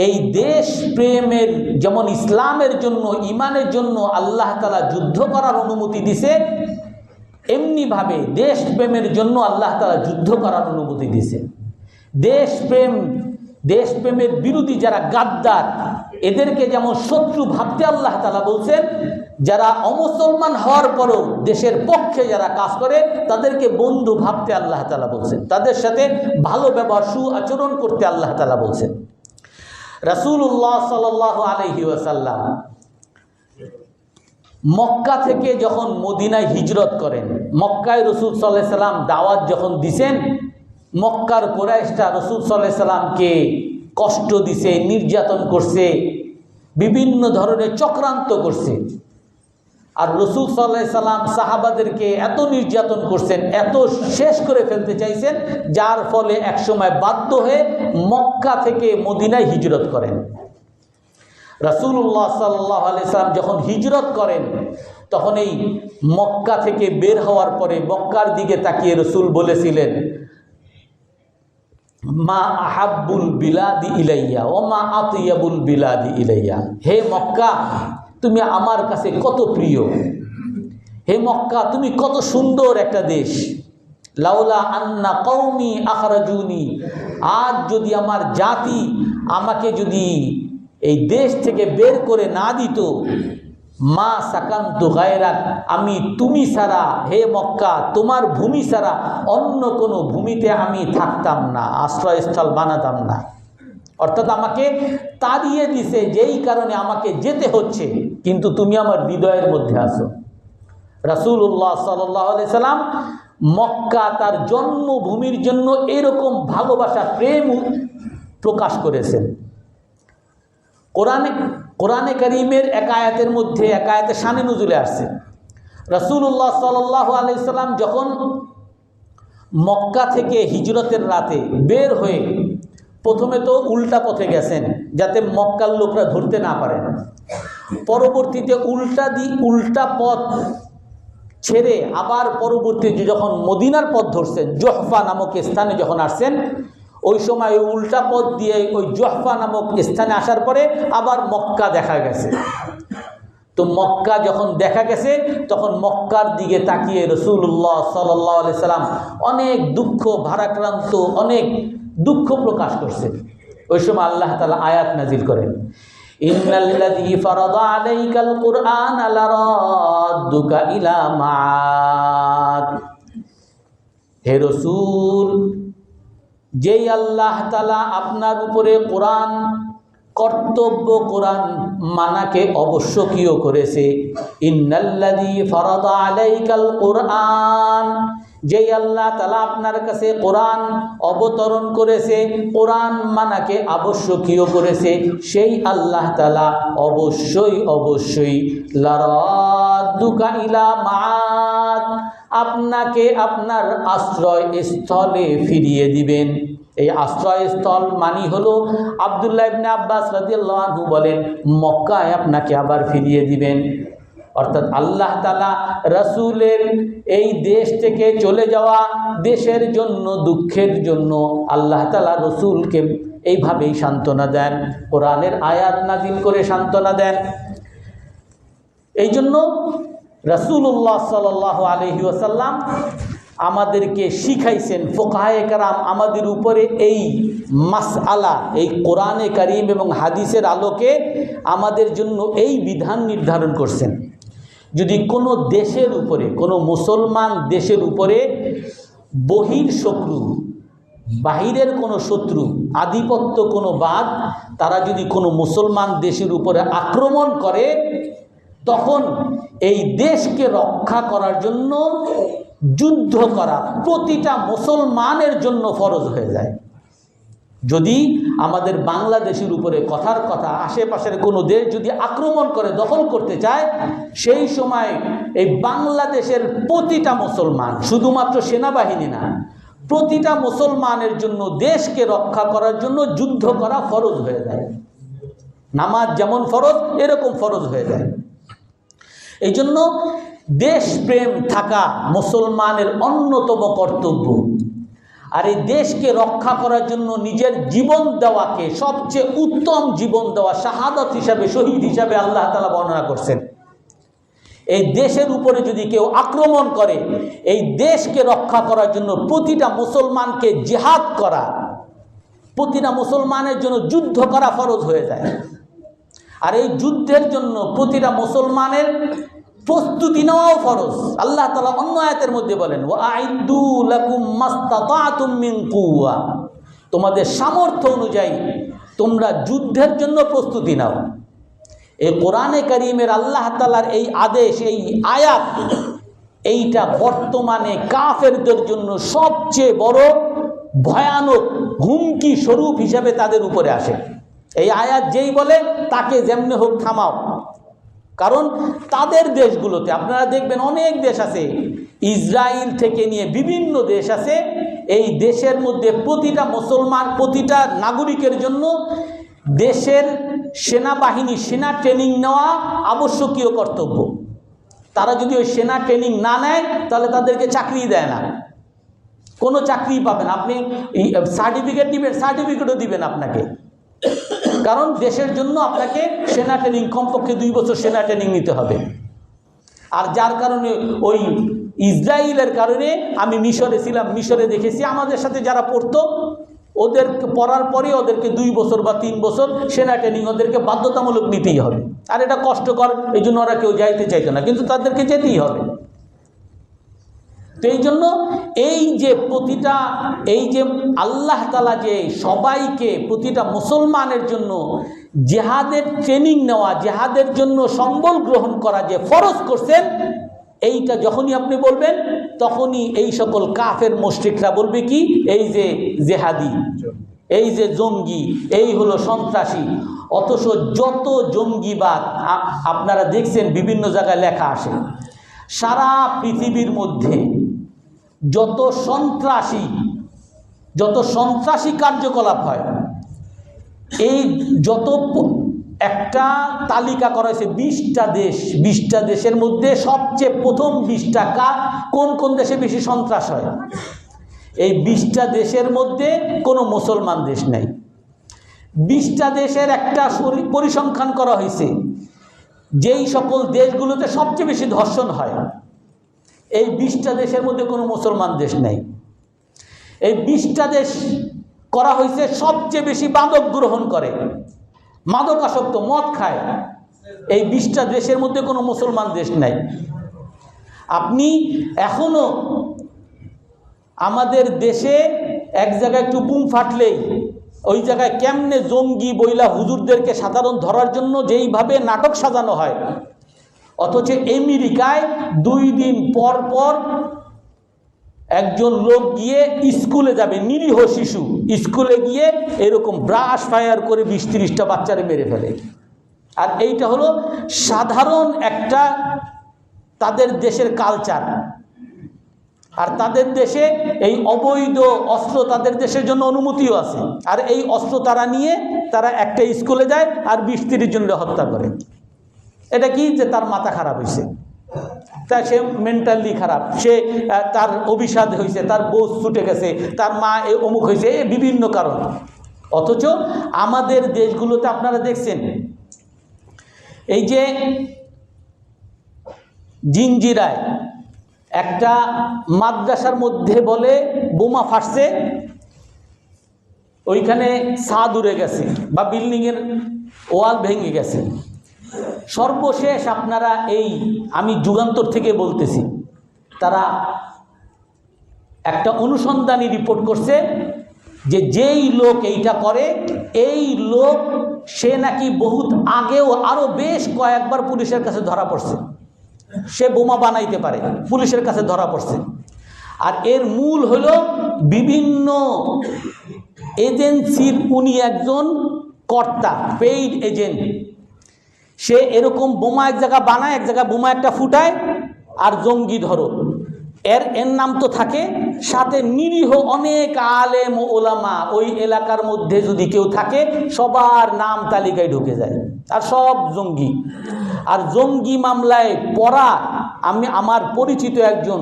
এই দেশ প্রেমের, যেমন ইসলামের জন্য, ঈমানের জন্য আল্লাহ তাআলা যুদ্ধ করার অনুমতি দিছে, এমনিভাবে দেশ প্রেমের জন্য আল্লাহ তাআলা যুদ্ধ করার অনুমতি দিছে। দেশপ্রেমের বিরোধী যারা গাদ্দার, এদেরকে যেমন শত্রু ভাবতে আল্লাহ তাআলা বলছেন, যারা অমুসলমান হওয়ার পরেও দেশের পক্ষে যারা কাজ করে তাদেরকে বন্ধু ভাবতে আল্লাহ তাআলা বলছেন, তাদের সাথে ভালো ব্যবহার, সু আচরণ করতে আল্লাহ তাআলা বলছেন। রাসূলুল্লাহ সাল্লাল্লাহু আলাইহি ওয়াসাল্লাম মক্কা থেকে যখন মদিনায় হিজরত করেন, মক্কায় রাসূল সাল্লাল্লাহু আলাইহি সাল্লাম দাওয়াত যখন দিছেন, মক্কার কুরাইশরা রাসূল সাল্লাল্লাহু আলাইহি সাল্লামকে কষ্ট দিছে, নির্যাতন করছে, বিভিন্ন ধরনের চক্রান্ত করছে। আর রাসূল সাল্লাল্লাহু আলাইহি সাল্লাম সাহাবাদেরকে এত নির্যাতন করছেন, এত শেষ করে ফেলতে চাইছেন, যার ফলে একসময় বাধ্য হয়ে মক্কা থেকে মদিনায় হিজরত করেন। রাসূলুল্লাহ সাল্লাল্লাহু আলাইহি সাল্লাম যখন হিজরত করেন, তখন এই মক্কা থেকে বের হওয়ার পরে মক্কার দিকে তাকিয়ে রাসূল বলেছিলেন, মা আহাব্বুল বিলাদি ইলাইয়া ওয়া মা আতিয়াবুল বিলাদি ইলাইয়া, হে মক্কা তুমি আমার কাছে কত প্রিয়, হে মক্কা তুমি কত সুন্দর একটা দেশ। লাউলা আন্না কওমি আখরাজুনি, আজ যদি আমার জাতি আমাকে যদি এই দেশ থেকে বের করে না দিত, মা সাকান্তু গায়রাক, আমি তুমি ছাড়া, হে মক্কা তোমার ভূমি ছাড়া অন্য কোনো ভূমিতে আমি থাকতাম না, আশ্রয়স্থল বানাতাম না। অর্থাৎ আমাকে তাড়িয়ে দিছে, যেই কারণে আমাকে যেতে হচ্ছে, কিন্তু তুমি আমার হৃদয়ের মধ্যে আছো। রাসূলুল্লাহ সাল্লাল্লাহু আলাইহি সাল্লাম মক্কা তার জন্মভূমির জন্য এরকম ভালোবাসা, প্রেম প্রকাশ করেছেন। কোরআনে কারীমের এক আয়াতের মধ্যে, এক আয়াতে শানে নুজুলে আসছে, রাসূলুল্লাহ সাল্লাল্লাহু আলাইহি সাল্লাম যখন মক্কা থেকে হিজরতের রাতে বের হয়ে প্রথমে তো উল্টা পথে গেছেন যাতে মক্কার লোকরা ধরতে না পারে, পরবর্তীতে উল্টা পথ ছেড়ে আবার পরবর্তীতে যখন মদিনার পথ ধরছেন, জুহফা নামক স্থানে যখন আসছেন, ওই সময় উল্টা পথ দিয়ে ওই জুহফা নামক স্থানে আসার পরে আবার মক্কা দেখা গেছে। তো মক্কা যখন দেখা গেছে, তখন মক্কার দিকে তাকিয়ে রাসূলুল্লাহ সাল্লাল্লাহু আলাইহি সাল্লাম অনেক দুঃখ ভারাক্রান্ত, অনেক দুঃখ প্রকাশ করছে। ওই সময় আল্লাহ তাআলা আয়াত নাজিল করেন, ইন্নাল্লাযী ফারাদা আলাইকাল কুরআনা লারাদ্দুকা ইলা মাআদ, হে রাসূল যেই আল্লাহ তাআলা আপনার উপরে কোরআন কর্তব্য, কোরআন মানাকে আবশ্যকীয় করেছে, ইন্নাল্লাযী ফারাদা আলাইকাল কুরআন, যেই আল্লাহ তাআলা আপনার কাছে কোরআন অবতরণ করেছে, কোরআন মানাকে আবশ্যকীয় করেছে, সেই আল্লাহ তাআলা অবশ্যই লারাদ্দুকা ইলা মাআদ, আপনাকে আপনার আশ্রয় স্থলে ফিরিয়ে দিবেন। এই আশ্রয়স্থল মানি হলো, আব্দুল্লাহ ইবনে আব্বাস রাদিয়াল্লাহু আনহু বলেন, মক্কায় আপনাকে আবার ফিরিয়ে দিবেন। অর্থাৎ আল্লাহ তাআলা রাসূলের এই দেশ থেকে চলে যাওয়া দেশের জন্য, দুঃখের জন্য আল্লাহ তাআলা রাসূলকে এইভাবেই সান্ত্বনা দেন, কোরআনের আয়াত নাজিল করে সান্ত্বনা দেন। এই জন্য রাসূলুল্লাহ সাল্লাল্লাহু আলাইহি ওয়াসাল্লাম আমাদেরকে শিখাইছেন, ফুকাহায়ে কেরাম আমাদের উপরে এই মাসআলা, এই কোরআনে কারীম এবং হাদিসের আলোকে আমাদের জন্য এই বিধান নির্ধারণ করছেন। যদি কোনো দেশের উপরে, কোনো মুসলমান দেশের উপরে বহির শত্রু, বাহিরের কোনো শত্রু, আধিপত্য কোনো বাদ, তারা যদি কোনো মুসলমান দেশের উপরে আক্রমণ করে, তখন এই দেশকে রক্ষা করার জন্য যুদ্ধ করা প্রতিটা মুসলমানের জন্য ফরজ হয়ে যায়। যদি আমাদের বাংলাদেশের উপরে কথার কথা আশেপাশের কোনো দেশ যদি আক্রমণ করে, দখল করতে চায়, সেই সময় এই বাংলাদেশের প্রতিটা মুসলমান, শুধুমাত্র সেনাবাহিনী না, প্রতিটা মুসলমানের জন্য দেশকে রক্ষা করার জন্য যুদ্ধ করা ফরজ হয়ে যায়। নামাজ যেমন ফরজ, এরকম ফরজ হয়ে যায়। এই জন্য দেশপ্রেম থাকা মুসলমানের অন্যতম কর্তব্য। আর এই দেশকে রক্ষা করার জন্য নিজের জীবন দেওয়াকে সবচেয়ে উত্তম জীবন দেওয়া, শাহাদাত হিসাবে, শহীদ হিসাবে আল্লাহ তাআলা বর্ণনা করছেন। এই দেশের উপরে যদি কেউ আক্রমণ করে, এই দেশকে রক্ষা করার জন্য প্রতিটা মুসলমানকে জিহাদ করা, প্রতিটা মুসলমানের জন্য যুদ্ধ করা ফরজ হয়ে যায়। আর এই যুদ্ধের জন্য প্রতিটা মুসলমানের প্রস্তুতি নেওয়াও ফরজ। আল্লাহ তাআলা অন্য আয়াতের মধ্যে বলেন, ওয়াআইদ্দু লাকুম মাসতাতাতুম মিন কুওয়া, তোমাদের সামর্থ্য অনুযায়ী তোমরা যুদ্ধের জন্য প্রস্তুতি নাও। এই কোরআনে কারীমের আল্লাহ তাআলার এই আদেশ, এই আয়াত, এইটা বর্তমানে কাফেরদের জন্য সবচেয়ে বড় ভয়ানক হুমকি স্বরূপ হিসাবে তাদের উপরে আসে। এই আয়াত যেই বলে তাকে যেমনি হোক থামাও। কারণ তাদের দেশগুলোতে আপনারা দেখবেন অনেক দেশ আছে, ইসরায়েল থেকে নিয়ে বিভিন্ন দেশ আছে, এই দেশের মধ্যে প্রতিটা মুসলমান, প্রতিটা নাগরিকের জন্য দেশের সেনাবাহিনী, সেনা ট্রেনিং নেওয়া আবশ্যকীয় কর্তব্য। তারা যদি ওই সেনা ট্রেনিং না নেয়, তাহলে তাদেরকে চাকরি দেয় না, কোনো চাকরি পাবেন। আপনি সার্টিফিকেট দিবেন, সার্টিফিকেটও দিবেন আপনাকে, কারণ দেশের জন্য আপনাকে সেনা ট্রেনিং, কমপক্ষে 2 বছর সেনা ট্রেনিং নিতে হবে। আর যার কারণে ওই ইসরায়েলের কারণে, আমি মিশরে ছিলাম, মিশরে দেখেছি আমাদের সাথে যারা পড়তো, ওদের পড়ার পরে ওদেরকে 2 বছর বা 3 বছর সেনা ট্রেনিং ওদেরকে বাধ্যতামূলক নিতেই হবে। আর এটা কষ্টকর, এই জন্য ওরা কেউ যাইতে চাইতো না, কিন্তু তাদেরকে যেতেই হবে। তো এই জন্য এই যে প্রতিটা, এই যে আল্লাহ তাআলা যে সবাইকে, প্রতিটা মুসলমানের জন্য জিহাদের ট্রেনিং নেওয়া, জিহাদের জন্য সম্বল গ্রহণ করা যে ফরজ করছেন, এইটা যখনই আপনি বলবেন, তখনই এই সকল কাফের মুশরিকরা বলবে কি, এই যে জেহাদি, এই যে জঙ্গি, এই হলো সন্ত্রাসী। অথচ যত জঙ্গিবাদ আপনারা দেখছেন বিভিন্ন জায়গায় লেখা আসে, সারা পৃথিবীর মধ্যে যত সন্ত্রাসী কার্যকলাপ হয়, এই যত একটা তালিকা করা হয়েছে 20টা দেশ, 20টা দেশের মধ্যে সবচেয়ে প্রথম 20টা কোন কোন দেশে বেশি সন্ত্রাস হয়। এই 20টা দেশের মধ্যে কোনো মুসলমান দেশ নেই। 20টা দেশের একটা পরিসংখ্যান করা হয়েছে, যেই সকল দেশগুলোতে সবচেয়ে বেশি ধর্ষণ হয়, এই 20টা দেশের মধ্যে কোনো মুসলমান দেশ নেই। এই 20টা দেশ করা হয়েছে সবচেয়ে বেশি মাদক গ্রহণ করে, মাদকাসক্ত, মদ খায়, এই 20টা দেশের মধ্যে কোনো মুসলমান দেশ নাই। আপনি এখনো আমাদের দেশে এক জায়গায় একটু বুম ফাটলেই ওই জায়গায় কেমনে জঙ্গি বইলা হুজুরদেরকে সাধারণ ধরার জন্য যেইভাবে নাটক সাজানো হয়, অথচ আমেরিকায় 2 দিন পর পর একজন লোক গিয়ে স্কুলে যাবে, নিরীহ শিশু স্কুলে গিয়ে এরকম ব্রাশ ফায়ার করে 20-30টা বাচ্চারে মেরে ফেলে। আর এইটা হলো সাধারণ একটা তাদের দেশের কালচার। আর তাদের দেশে এই অবৈধ অস্ত্র তাদের দেশের জন্য অনুমতিও আছে। আর এই অস্ত্র তারা নিয়ে তারা একটা স্কুলে যায় আর 20-30 জনকে হত্যা করে। এটা কি যে তার মাথা খারাপ হয়েছে, তা সে মেন্টালি খারাপ, সে তার অভিশাপ হয়েছে, তার বউ ছুটে গেছে, তার মা অমুক হয়েছে, এই বিভিন্ন কারণ। অথচ আমাদের দেশগুলোতে আপনারা দেখছেন এই যে জিঞ্জিরায় একটা মাদ্রাসার মধ্যে বলে বোমা ফাটছে, ওইখানে ছাদ উড়ে গেছে বা বিল্ডিংয়ের ওয়াল ভেঙে গেছে। সর্বশেষ আপনারা এই আমি যুগান্তর থেকে বলতেছি, তারা একটা অনুসন্ধানী রিপোর্ট করছে যে যেই লোক এইটা করে এই লোক সে নাকি বহুত আগেও আরো বেশ কয়েকবার পুলিশের কাছে ধরা পড়ছে, সে বোমা বানাইতে পারে, পুলিশের কাছে ধরা পড়ছে। আর এর মূল হলো বিভিন্ন এজেন্সির উনি একজন কর্তা, পেইড এজেন্ট। সে এরকম বোমা এক জায়গা বানায়, এক জায়গায় বোমা একটা ফুটায় আর জঙ্গি ধরো, এর নাম তো থাকে। সাথে নিরীহ অনেক আলেম ও ওলামা ওই এলাকার মধ্যে যদি কেউ থাকে সবার নাম তালিকায় ঢুকে যায়, আর সব জঙ্গি। আর জঙ্গি মামলায় পড়া, আমি আমার পরিচিত একজন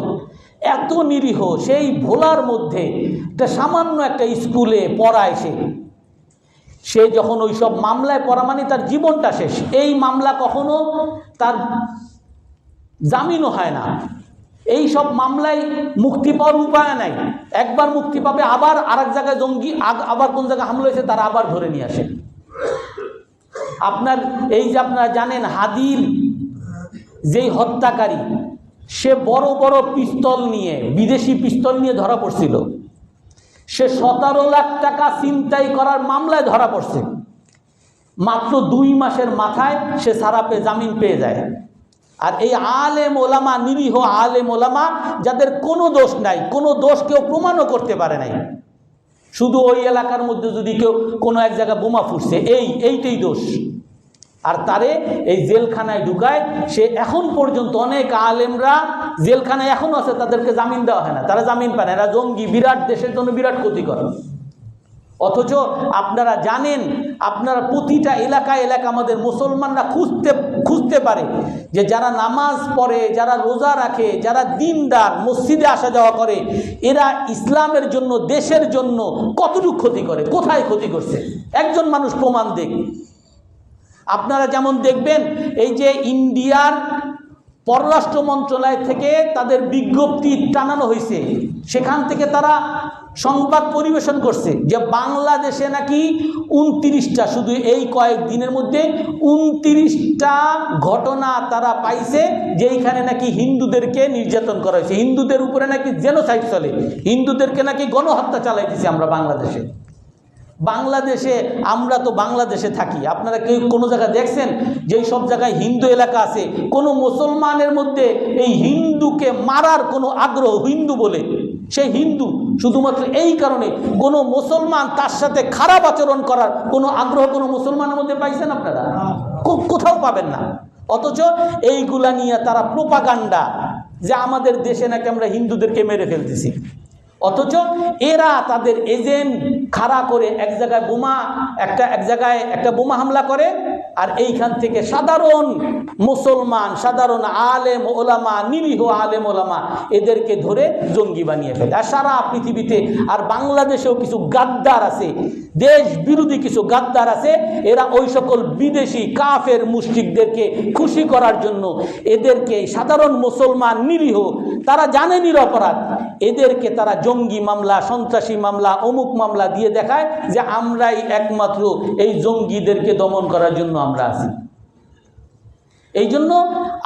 এত নিরীহ, সেই ভোলার মধ্যে একটা সামান্য একটা স্কুলে পড়ায় সে যখন ওই সব মামলায় পড়া মানে তার জীবনটা শেষ। এই মামলা কখনো তার জামিনও হয় না, এই সব মামলায় মুক্তি পাওয়ার উপায় নাই। একবার মুক্তি পাবে, আবার আরেক জায়গায় জঙ্গি, আবার কোন জায়গায় হামলা হয়েছে তারা আবার ধরে নিয়ে আসে। আপনার এই যে আপনারা জানেন হাদিল যেই হত্যাকারী, সে বড় বড় পিস্তল নিয়ে, বিদেশি পিস্তল নিয়ে ধরা পড়ছিল। সে 17 লাখ টাকা ছিনতাই করার মামলায় ধরা পড়ছে। মাত্র 2 মাসের মাথায় সে ছাড়া পেয়ে জামিন পেয়ে যায়। আর এই আলেম ওলামা, নিরীহ আলেম ওলামা যাদের কোনো দোষ নাই, কোনো দোষ কেউ প্রমাণও করতে পারে নাই, শুধু ওই এলাকার মধ্যে যদি কেউ কোনো এক জায়গায় বোমা ফুটছে এইটাই দোষ, আর তারে এই জেলখানায় ঢুকায়। সে এখন পর্যন্ত অনেক আলেমরা জেলখানায় এখনো আছে, তাদেরকে জামিন দেওয়া হয় না, তারা জামিন পায় না, এরা জঙ্গি, বিরাট দেশের জন্য বিরাট ক্ষতিকর। অথচ আপনারা জানেন, আপনারা প্রতিটা এলাকায় আমাদের মুসলমানরা খুঁজতে পারে যে যারা নামাজ পড়ে, যারা রোজা রাখে, যারা দিনদার, মসজিদে আসা যাওয়া করে, এরা ইসলামের জন্য, দেশের জন্য কতটুকু ক্ষতি করে, কোথায় ক্ষতি করছে, একজন মানুষ প্রমাণ দেখ। আপনারা যেমন দেখবেন এই যে ইন্ডিয়ার পররাষ্ট্র মন্ত্রণালয় থেকে তাদের বিজ্ঞপ্তি টানানো হয়েছে, সেখান থেকে তারা সংবাদ পরিবেশন করছে যে বাংলাদেশে নাকি 29টা, শুধু এই কয়েকদিনের মধ্যে 29টা ঘটনা তারা পাইছে যেইখানে নাকি হিন্দুদেরকে নির্যাতন করা হয়েছে, হিন্দুদের উপরে নাকি জেনোসাইড চলে, হিন্দুদেরকে নাকি গণহত্যা চালাইতেছি আমরা বাংলাদেশে। আমরা তো বাংলাদেশে থাকি, আপনারা কেউ কোনো জায়গায় দেখছেন যেই সব জায়গায় হিন্দু এলাকা আছে কোনো মুসলমানের মধ্যে এই হিন্দুকে মারার কোনো আগ্রহ, হিন্দু বলে সে হিন্দু, শুধুমাত্র এই কারণে কোনো মুসলমান তার সাথে খারাপ আচরণ করার কোনো আগ্রহ কোনো মুসলমানের মধ্যে পাইছেন আপনারা? কোথাও পাবেন না। অথচ এইগুলা নিয়ে তারা প্রোপাগান্ডা যে আমাদের দেশে নাকি আমরা হিন্দুদেরকে মেরে ফেলতেছি। অথচ এরা তাদের এজেন্ট খাড়া করে এক জায়গায় একটা বোমা হামলা করে, আর এইখান থেকে সাধারণ মুসলমান, সাধারণ আলেম ওলামা, নিরীহ আলেম ওলামা এদেরকে ধরে জঙ্গি বানিয়ে ফেলে। আর সারা পৃথিবীতে, আর বাংলাদেশেও কিছু গাদ্দার আছে, দেশ বিরোধী কিছু গাদ্দার আছে, এরা ওই সকল বিদেশি কাফের মুশরিকদেরকে খুশি করার জন্য এদেরকে, সাধারণ মুসলমান নিরীহ, তারা জানে নিরপরাধ, এদেরকে তারা জঙ্গি মামলা, সন্ত্রাসী মামলা, অমুক মামলা দিয়ে দেখায় যে আমরাই একমাত্র এই জঙ্গিদেরকে দমন করার জন্য আমরা আছি। এই জন্য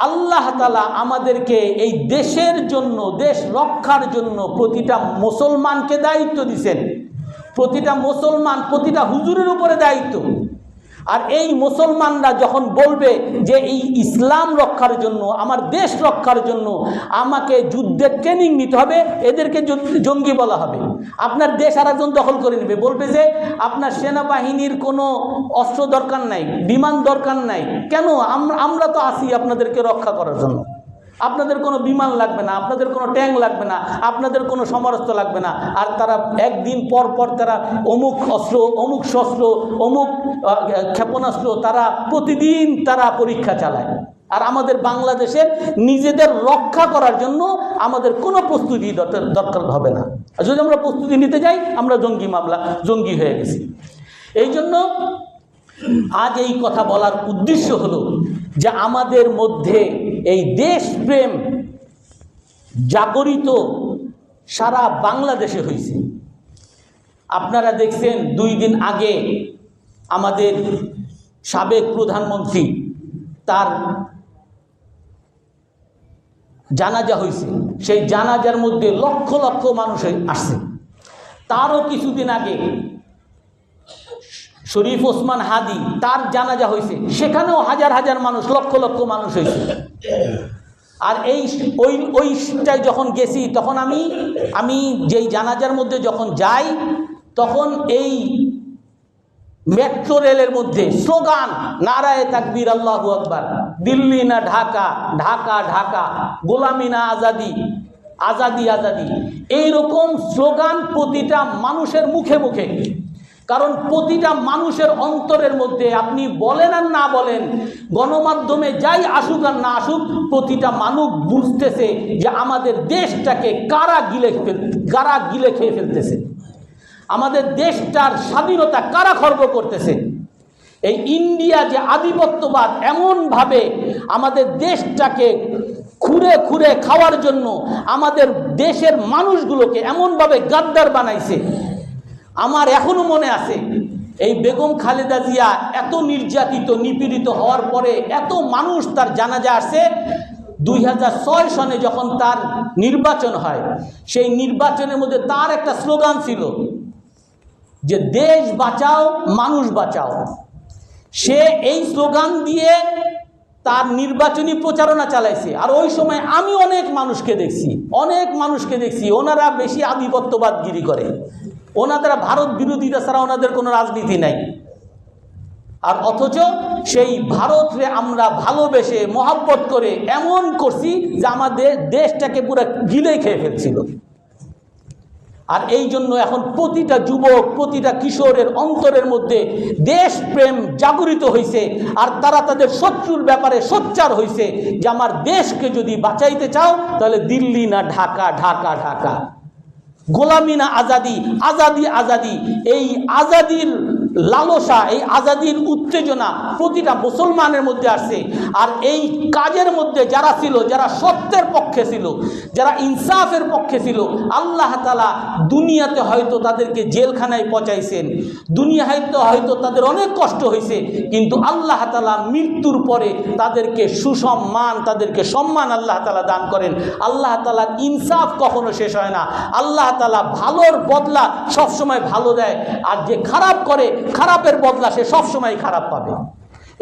আল্লাহ তাআলা আমাদেরকে এই দেশের জন্য, দেশ রক্ষার জন্য প্রতিটা মুসলমানকে দায়িত্ব দিয়েছেন। প্রতিটা মুসলমান, প্রতিটা হুজুরের উপরে দায়িত্ব। আর এই মুসলমানরা যখন বলবে যে এই ইসলাম রক্ষার জন্য, আমার দেশ রক্ষার জন্য আমাকে যুদ্ধের ট্রেনিং নিতে হবে, এদেরকে জঙ্গি বলা হবে। আপনার দেশ আর একজন দখল করে নেবে, বলবে যে আপনার সেনাবাহিনীর কোনো অস্ত্র দরকার নাই, বিমান দরকার নাই, কেন? আমরা তো আছি আপনাদেরকে রক্ষা করার জন্য। আপনাদের কোনো বিমান লাগবে না, আপনাদের কোনো ট্যাঙ্ক লাগবে না, আপনাদের কোনো সমরাস্ত্র লাগবে না। আর তারা একদিন পর পর তারা অমুক অস্ত্র, অমুক শস্ত্র, অমুক ক্ষেপণাস্ত্র তারা প্রতিদিন তারা পরীক্ষা চালায়। আর আমাদের বাংলাদেশের নিজেদের রক্ষা করার জন্য আমাদের কোনো প্রস্তুতি দরকার হবে না। আর যদি আমরা প্রস্তুতি নিতে যাই, আমরা জঙ্গি হয়ে গেছি। এই জন্য আজ এই কথা বলার উদ্দেশ্য হলো যে আমাদের মধ্যে এই দেশপ্রেম জাগরিত সারা বাংলাদেশে হয়েছে। আপনারা দেখছেন 2 দিন আগে আমাদের সাবেক প্রধানমন্ত্রী, তার জানাজা হয়েছে। সেই জানাজার মধ্যে লক্ষ লক্ষ মানুষ আসছে। তারও কিছুদিন আগে শরীফ ওসমান হাদি, তার জানাজা হয়েছে, সেখানেও হাজার হাজার মানুষ, লক্ষ লক্ষ মানুষ হয়েছে। আর ওইটাই যখন গেছি, তখন আমি যেই জানাজার মধ্যে যখন যাই, তখন এই মেট্রো রেলের মধ্যে স্লোগান, নারায়ে তাকবীর, আল্লাহু আকবার, দিল্লি না ঢাকা, ঢাকা ঢাকা, গোলামি না আজাদি, আজাদি আজাদি, এইরকম স্লোগান প্রতিটা মানুষের মুখে মুখে। কারণ প্রতিটা মানুষের অন্তরের মধ্যে, আপনি বলেন আর না বলেন, গণমাধ্যমে যাই আসুক আর না আসুক, প্রতিটা মানুষ বুঝতেছে যে আমাদের দেশটাকে কারা গিলে খেয়ে ফেলতেছে, আমাদের দেশটার স্বাধীনতা কারা খর্ব করতেছে। এই ইন্ডিয়া যে আধিপত্যবাদ এমনভাবে আমাদের দেশটাকে খুঁড়ে খুঁড়ে খাওয়ার জন্য আমাদের দেশের মানুষগুলোকে এমনভাবে গাদ্দার বানাইছে। আমার এখনো মনে আছে, এই বেগম খালেদা জিয়া এত নির্যাতিত নিপীড়িত হওয়ার পরে এত মানুষ তার জানাজা আসছে। 2006 সনে যখন তার নির্বাচন হয়, সেই নির্বাচনের মধ্যে তার একটা স্লোগান ছিল যে দেশ বাঁচাও, মানুষ বাঁচাও। সে এই স্লোগান দিয়ে তার নির্বাচনী প্রচারণা চালাইছে। আর ওই সময় আমি অনেক মানুষকে দেখছি, ওনারা বেশি আধিপত্যবাদগিরি করে, ওনাদের ভারত বিরোধিতা ছাড়া ওনাদের কোনো রাজনীতি নাই। আর অথচ সেই ভারতরে আমরা ভালোবেসে মহব্বত করে এমন করছি যে আমাদের দেশটাকে পুরো গিলে খেয়ে ফেলছিল। আর এই জন্য এখন প্রতিটা যুবক, প্রতিটা কিশোরের অন্তরের মধ্যে দেশপ্রেম জাগরিত হয়েছে। আর তারা তাদের শত্রুর ব্যাপারে সোচ্চার হয়েছে যে আমার দেশকে যদি বাঁচাইতে চাও, তাহলে দিল্লি না ঢাকা, ঢাকা ঢাকা, গোলামি না আজাদি, আজাদি আজাদি। এই আজাদির লালসা, এই আজাদির উত্তেজনা প্রতিটা মুসলমানের মধ্যে আসছে। আর এই কাজের মধ্যে যারা ছিল, যারা সত্যের পক্ষে ছিল, যারা ইনসাফের পক্ষে ছিল, আল্লাহ তাআলা দুনিয়াতে হয়তো তাদেরকে জেলখানায় পচাইছেন, দুনিয়াতে হয়তো তাদের অনেক কষ্ট হয়েছে, কিন্তু আল্লাহ তাআলা মৃত্যুর পরে তাদেরকে সুসম্মান, তাদেরকে সম্মান আল্লাহ তাআলা দান করেন। আল্লাহ তাআলার ইনসাফ কখনো শেষ হয় না। আল্লাহ তাআলা ভালোর বদলা সবসময় ভালো দেয়, আর যে খারাপ করে, খারাপের বদলা সে সবসময় খারাপ পাবে।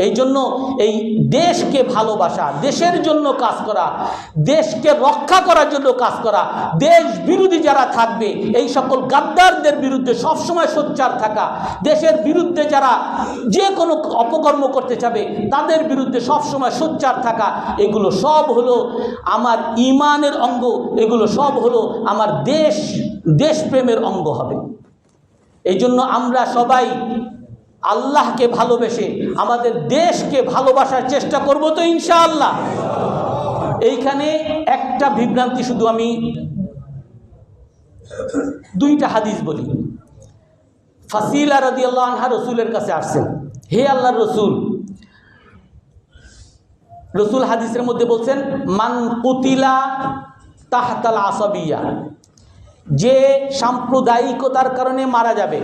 এই জন্য এই দেশকে ভালোবাসা, দেশের জন্য কাজ করা, দেশকে রক্ষা করার জন্য কাজ করা, দেশ বিরোধী যারা থাকবে এই সকল গাদ্দারদের বিরুদ্ধে সবসময় সোচ্চার থাকা, দেশের বিরুদ্ধে যারা যে কোনো অপকর্ম করতে চাবে তাদের বিরুদ্ধে সবসময় সোচ্চার থাকা, এগুলো সব হলো আমার ঈমানের অঙ্গ, এগুলো সব হলো আমার দেশপ্রেমের অঙ্গ হবে। এই জন্য আমরা সবাই আল্লাহকে ভালোবেসে আমাদের দেশকে ভালোবাসার চেষ্টা করব তো ইনশাআল্লাহ। এইখানে একটা বিভ্রান্তি, শুধু আমি 2টা হাদিস বলি। ফাসিলা রাদিয়াল্লাহু আনহা রসুলের কাছে আসছেন, হে আল্লাহর রসুল। রসুল হাদিসের মধ্যে বলছেন, মান কুতিলা তাহতাল আসাবিয়া, যে সাম্প্রদায়িকতার কারণে মারা যাবে,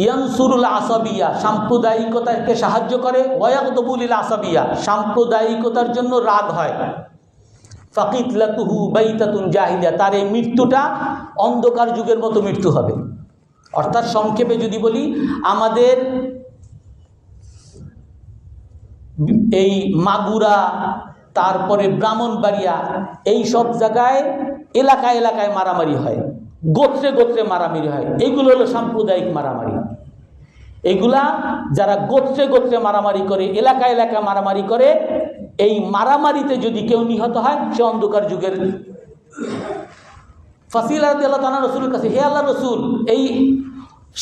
ইয়ানসুরুল আসাবিয়া, সাম্প্রদায়িকতাকে সাহায্য করে, ওয়ায়াগদবুলিল আসাবিয়া, সাম্প্রদায়িকতার জন্য রাগ হয়, ফাকিতলাতুহু বাইতাতুন জাহিলিয়া, তার এই মৃত্যুটা অন্ধকার যুগের মতো মৃত্যু হবে। অর্থাৎ সংক্ষেপে যদি বলি, আমাদের এই মাগুরা, তারপরে ব্রাহ্মণবাড়িয়া, এই সব জায়গায় এলাকায় এলাকায় মারামারি হয়, গোত্রে গোত্রে মারামারি হয়। এইগুলো হলো সাম্প্রদায়িক মারামারি। এগুলা যারা গোত্রে গোত্রে মারামারি করে, এলাকা এলাকা মারামারি করে, এই মারামারিতে যদি কেউ নিহত হয়, সে অন্ধকার যুগের। ফাসিল রাদিয়াল্লাহু তাআলা রাসূলের কাছে, হে আল্লাহর রাসূল, এই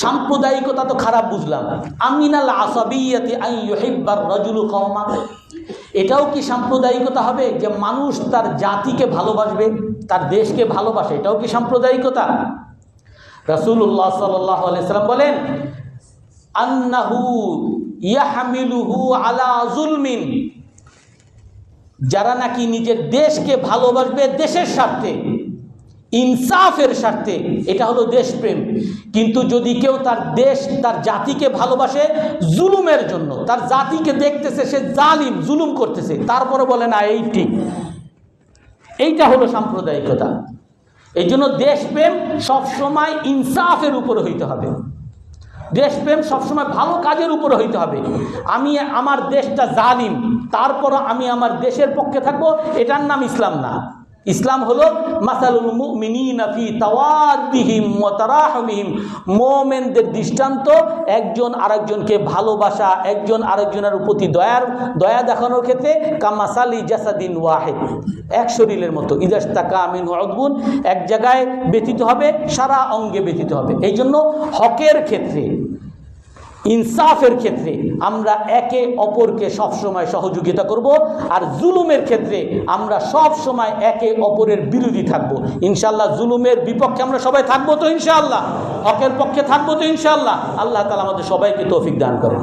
সাম্প্রদায়িকতা তো খারাপ বুঝলাম, আমিনাল আসাবিয়াতি আন ইউহিব্বার রাজুলু কওমা, এটাও কি সাম্প্রদায়িকতা হবে যে মানুষ তার জাতিকে ভালোবাসবে, তার দেশকে ভালোবাসে? এটাও কি সাম্প্রদায়িকতা? রাসূলুল্লাহ সাল্লাল্লাহু আলাইহি সাল্লাম বলেন, আন্নাহু ইয়াহমিলুহু আলা যুলমিন, যারা নাকি নিজের দেশকে ভালোবাসবে দেশের স্বার্থে, ইনসাফের স্বার্থে, এটা হলো দেশপ্রেম। কিন্তু যদি কেউ তার দেশ, তার জাতিকে ভালোবাসে জুলুমের জন্য, তার জাতিকে দেখতেছে সে জালিম, জুলুম করতেছে, তারপরে বলে না এই ঠিক, এইটা হলো সাম্প্রদায়িকতা। এই জন্য দেশপ্রেম সবসময় ইনসাফের উপরে হইতে হবে, দেশপ্রেম সবসময় ভালো কাজের উপরে হইতে হবে। আমি আমার দেশটা জালিম, তারপর আমি আমার দেশের পক্ষে থাকবো, এটার নাম ইসলাম না। ইসলাম হলো মাসালুল মুমিনিনা ফি তাওয়াদ্দিহিম ওয়া তারাহুমিহিম, মুমিনদের দৃষ্টান্ত একজন আরেকজনকে ভালোবাসা, একজন আরেকজনের প্রতি দয়া দেখানোর ক্ষেত্রে কামাসালি জাসাদিন ওয়াহিদ, এক শরীরের মতো, ইদাস্তাকা মিনহু উযবুন, এক জায়গায় ব্যথিত হবে, সারা অঙ্গে ব্যথিত হবে। এই জন্য হকের ক্ষেত্রে, ইনসাফের ক্ষেত্রে আমরা একে অপরকে সবসময় সহযোগিতা করব, আর জুলুমের ক্ষেত্রে আমরা সব সময় একে অপরের বিরোধী থাকব। ইনশাআল্লাহ জুলুমের বিপক্ষে আমরা সবাই থাকবো তো ইনশাআল্লাহ, হকের পক্ষে থাকবো তো ইনশাআল্লাহ। আল্লাহ তাআলা আমাদের সবাইকে তৌফিক দান করেন।